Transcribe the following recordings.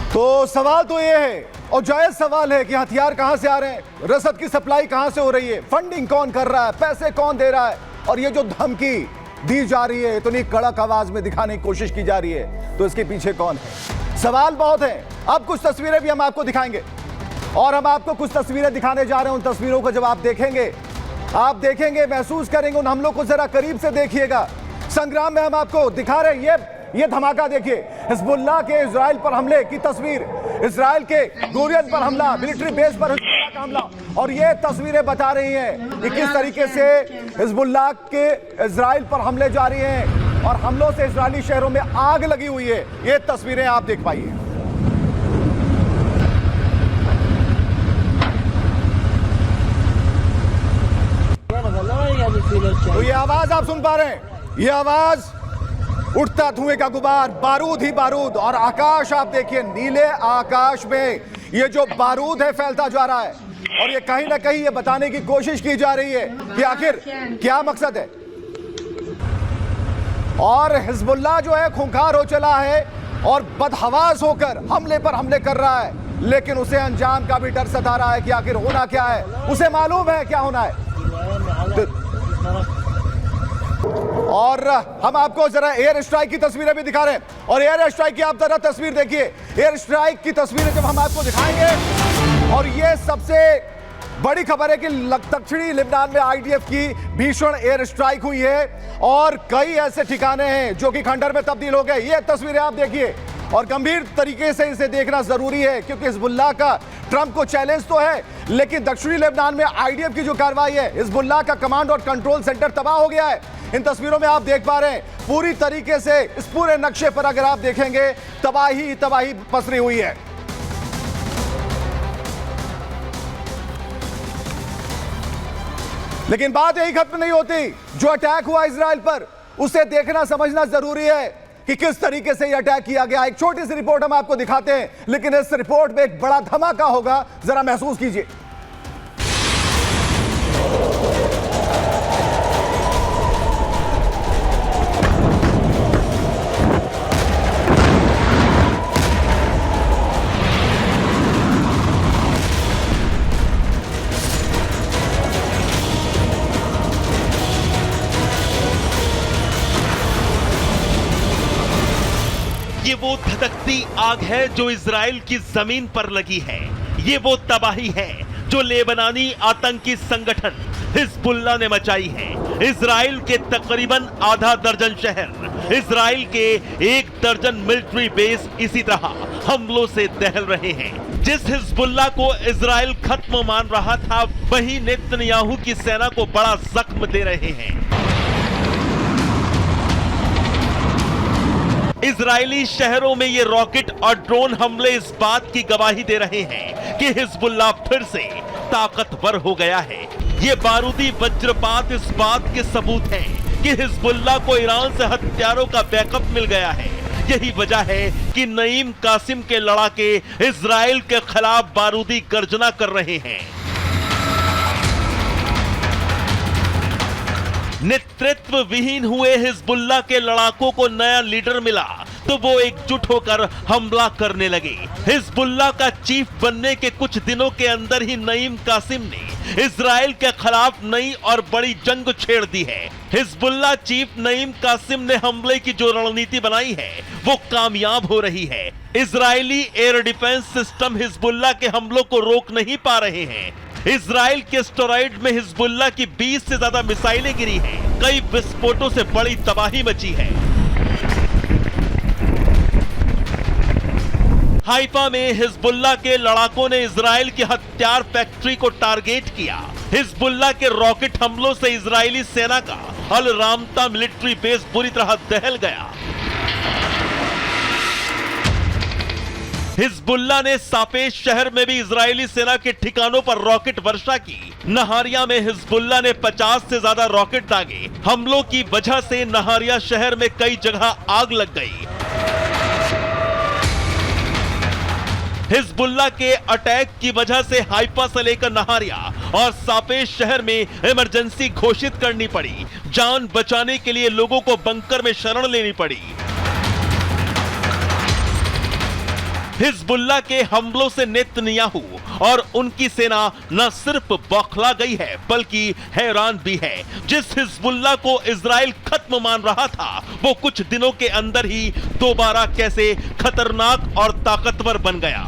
तो सवाल तो ये है और जायज सवाल है कि हथियार कहां से आ रहे हैं, रसद की सप्लाई कहां से हो रही है, फंडिंग कौन कर रहा है, पैसे कौन दे रहा है, और ये जो धमकी दी जा रही है, इतनी कड़क आवाज में दिखाने की कोशिश की जा रही है, तो इसके पीछे कौन है। सवाल बहुत है। अब कुछ तस्वीरें भी हम आपको दिखाएंगे और हम आपको कुछ तस्वीरें दिखाने जा रहे हैं। उन तस्वीरों को जब आप देखेंगे, महसूस करेंगे उन हमलों को, जरा करीब से देखिएगा। संग्राम में हम आपको दिखा रहे हैं ये धमाका देखिए, हिजबुल्लाह के इजराइल पर हमले की तस्वीर, इजराइल के गुरियत पर हमला, मिलिट्री बेस पर हिजबुल्लाह का हमला, और ये तस्वीरें बता रही हैं कि किस तरीके से हिजबुल्लाह के इजराइल पर हमले जारी हैं और हमलों से इजरायली शहरों में आग लगी हुई है। ये तस्वीरें आप देख पाइए। तो ये आवाज आप सुन पा रहे हैं, ये आवाज उठता धुएं का गुबार, बारूद ही बारूद, और आकाश आप देखिए, नीले आकाश में ये जो बारूद है फैलता जा रहा है, और ये कहीं ना कहीं ये बताने की कोशिश की जा रही है कि आखिर क्या मकसद है। और हिजबुल्लाह जो है खूंखार हो चला है और बदहवास होकर हमले पर हमले कर रहा है, लेकिन उसे अंजाम का भी डर सता रहा है कि आखिर होना क्या है, उसे मालूम है क्या होना है। और हम आपको जरा एयर स्ट्राइक की तस्वीरें भी दिखा रहे हैं, और एयर स्ट्राइक की आप जरा तस्वीर देखिए। एयर स्ट्राइक की तस्वीरें जब हम आपको दिखाएंगे, और ये सबसे बड़ी खबर है कि दक्षिणी लेबनान में आईडीएफ की भीषण एयर स्ट्राइक हुई है और कई ऐसे ठिकाने हैं जो कि खंडर में तब्दील हो गए। ये तस्वीरें आप देखिए, और गंभीर तरीके से इसे देखना जरूरी है, क्योंकि हिजबुल्लाह का ट्रंप को चैलेंज तो है, लेकिन दक्षिणी लेबनान में आईडीएफ की जो कार्रवाई है, हिजबुल्लाह का कमांड और कंट्रोल सेंटर तबाह हो गया है। इन तस्वीरों में आप देख पा रहे हैं पूरी तरीके से, इस पूरे नक्शे पर अगर आप देखेंगे, तबाही तबाही पसरी हुई है। लेकिन बात यही खत्म नहीं होती। जो अटैक हुआ इजराइल पर, उसे देखना समझना जरूरी है कि किस तरीके से यह अटैक किया गया। एक छोटी सी रिपोर्ट हम आपको दिखाते हैं, लेकिन इस रिपोर्ट में एक बड़ा धमाका होगा, जरा महसूस कीजिए। ये वो धधकती आग है जो इजराइल की जमीन पर लगी है। ये वो तबाही है जो लेबनानी आतंकी संगठन हिजबुल्लाह ने मचाई है। इजराइल के तकरीबन आधा दर्जन शहर, इजराइल के 1 दर्जन मिलिट्री बेस इसी तरह हमलों से दहल रहे हैं। जिस हिजबुल्लाह को इजराइल खत्म मान रहा था, वही नेतन्याहू की सेना को बड़ा जख्म दे रहे हैं। इजरायली शहरों में ये रॉकेट और ड्रोन हमले इस बात की गवाही दे रहे हैं कि हिजबुल्लाह फिर से ताकतवर हो गया है। ये बारूदी वज्रपात इस बात के सबूत हैं कि हिजबुल्लाह को ईरान से हथियारों का बैकअप मिल गया है। यही वजह है कि नईम कासिम के लड़ाके इजराइल के खिलाफ बारूदी गर्जना कर रहे हैं। नेतृत्व विहीन हुए हिजबुल्लाह के लड़ाकों को नया लीडर मिला तो वो एकजुट होकर हमला करने लगे। हिजबुल्लाह का चीफ बनने के कुछ दिनों के अंदर ही नईम कासिम ने इजराइल के खिलाफ नई और बड़ी जंग छेड़ दी है। हिजबुल्लाह चीफ नईम कासिम ने हमले की जो रणनीति बनाई है, वो कामयाब हो रही है। Israeli air defence system Hezbollah के हमलों को रोक नहीं पा रहे हैं। इजराइल के स्टेरॉइड में हिजबुल्लाह की 20 से ज्यादा मिसाइलें गिरी हैं। कई विस्फोटों से बड़ी तबाही मची है। हाइफा में हिजबुल्लाह के लड़ाकों ने इजराइल की हथियार फैक्ट्री को टारगेट किया। हिजबुल्लाह के रॉकेट हमलों से इजरायली सेना का अल रामता मिलिट्री बेस बुरी तरह दहल गया। हिजबुल्लाह ने सापेश शहर में भी इजरायली सेना के ठिकानों पर रॉकेट वर्षा की। नहारिया में हिजबुल्लाह ने 50 से ज्यादा रॉकेट दागे। हमलों की वजह से नहारिया शहर में कई जगह आग लग गई। हिजबुल्लाह के अटैक की वजह से हाइफा से लेकर नहारिया और सापेश शहर में इमरजेंसी घोषित करनी पड़ी। जान बचाने के लिए लोगों को बंकर में शरण लेनी पड़ी। हिजबुल्लाह के हमलों से नेतन्याहू और उनकी सेना न सिर्फ बौखला गई है बल्कि हैरान भी है। जिस हिजबुल्लाह को इजराइल खत्म मान रहा था वो कुछ दिनों के अंदर ही दोबारा कैसे खतरनाक और ताकतवर बन गया।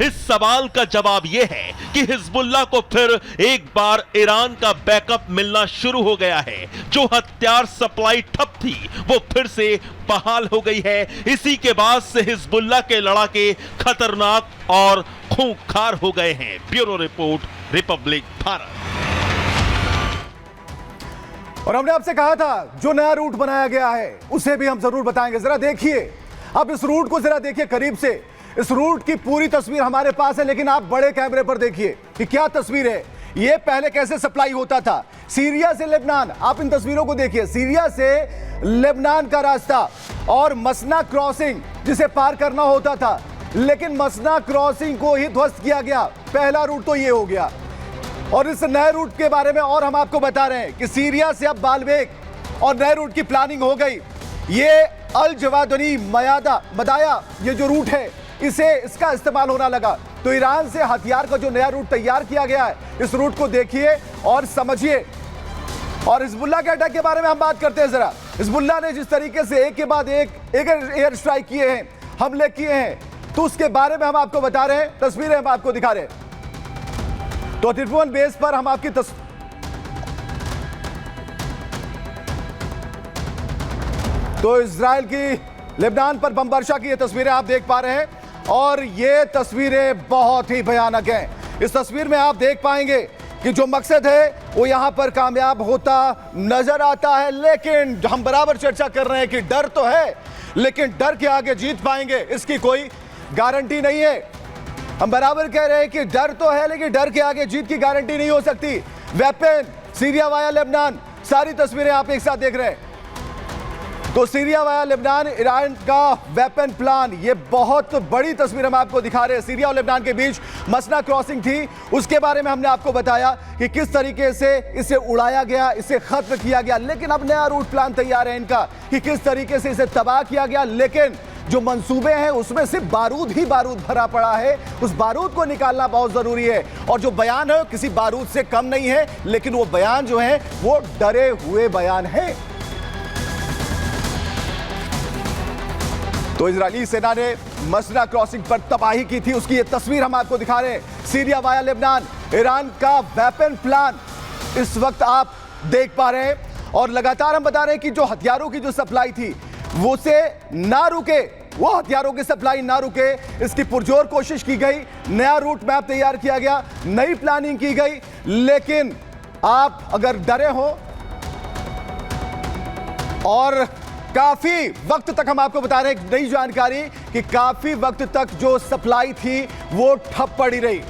इस सवाल का जवाब यह है कि हिजबुल्लाह को फिर एक बार ईरान का बैकअप मिलना शुरू हो गया है। जो हथियार सप्लाई ठप थी वो फिर से बहाल हो गई है। इसी के बाद से हिजबुल्लाह के लड़ाके खतरनाक और खूंखार हो गए हैं। Bureau report, Republic Bharat. और हमने आपसे कहा था जो नया रूट बनाया गया है उसे भी हम जरूर बताएंगे। जरा देखिए, अब इस रूट को जरा देखिए करीब से। इस रूट की पूरी तस्वीर हमारे पास है, लेकिन आप बड़े कैमरे पर देखिए कि क्या तस्वीर है। ये पहले कैसे सप्लाई होता था सीरिया से लेबनान। आप इन तस्वीरों को देखिए, सीरिया से लेबनान का रास्ता और मसना क्रॉसिंग जिसे पार करना होता था, लेकिन मसना क्रॉसिंग को ही ध्वस्त किया गया। पहला रूट तो ये हो गया। और इस नए रूट के बारे में और हम आपको बता रहे हैं कि सीरिया से अब बालबेक और नए रूट की प्लानिंग हो गई। ये अल जवादनी मदाया ये जो रूट है इसका इस्तेमाल होना लगा। तो ईरान से हथियार का जो नया रूट तैयार किया गया है, इस रूट को देखिए और समझिए। और हिजबुल्लाह के अटैक के बारे में हम बात करते हैं जरा। हिजबुल्लाह ने जिस तरीके से एक के बाद एक एयर स्ट्राइक किए हैं, हमले किए हैं, तो उसके बारे में हम आपको बता रहे हैं, तस्वीरें हम आपको दिखा रहे हैं। तो तिरपुवन बेस पर हम आपकी तो इजराइल की लेबनान पर बमवर्षा की ये तस्वीरें आप देख पा रहे हैं और ये तस्वीरें बहुत ही भयानक हैं। इस तस्वीर में आप देख पाएंगे कि जो मकसद है वो यहां पर कामयाब होता नजर आता है, लेकिन हम बराबर चर्चा कर रहे हैं कि डर तो है, लेकिन डर के आगे जीत पाएंगे इसकी कोई गारंटी नहीं है। हम बराबर कह रहे हैं कि डर तो है, लेकिन डर के आगे जीत की गारंटी नहीं हो सकती। वेपन सीरिया वाया लेबनान, सारी तस्वीरें आप एक साथ देख रहे हैं। तो सीरिया वाया लेबनान, ईरान का वेपन प्लान, ये बहुत बड़ी तस्वीर हम आपको दिखा रहे हैं। सीरिया और लेबनान के बीच मसना क्रॉसिंग थी, उसके बारे में हमने आपको बताया कि किस तरीके से इसे उड़ाया गया, इसे खत्म किया गया। लेकिन अब नया रूट प्लान तैयार है इनका कि किस तरीके से इसे तबाह किया गया। लेकिन जो मंसूबे हैं उसमें सिर्फ बारूद ही बारूद भरा पड़ा है, उस बारूद को निकालना बहुत जरूरी है। और जो बयान है किसी बारूद से कम नहीं है, लेकिन वो बयान जो है वो डरे हुए बयान है। तो इजरायली सेना ने मसना क्रॉसिंग पर तबाही की थी, उसकी ये तस्वीर हम आपको दिखा रहे हैं। सीरिया वाया लेबनान, ईरान का वेपन प्लान इस वक्त आप देख पा रहे हैं। और लगातार हम बता रहे हैं कि जो हथियारों की जो सप्लाई थी वो से ना रुके, वो हथियारों की सप्लाई ना रुके, इसकी पुरजोर कोशिश की गई। नया रूट मैप तैयार किया गया, नई प्लानिंग की गई। लेकिन आप अगर डरे हो, और काफी वक्त तक हम आपको बता रहे हैं नई जानकारी कि काफी वक्त तक जो सप्लाई थी वो ठप पड़ी रही।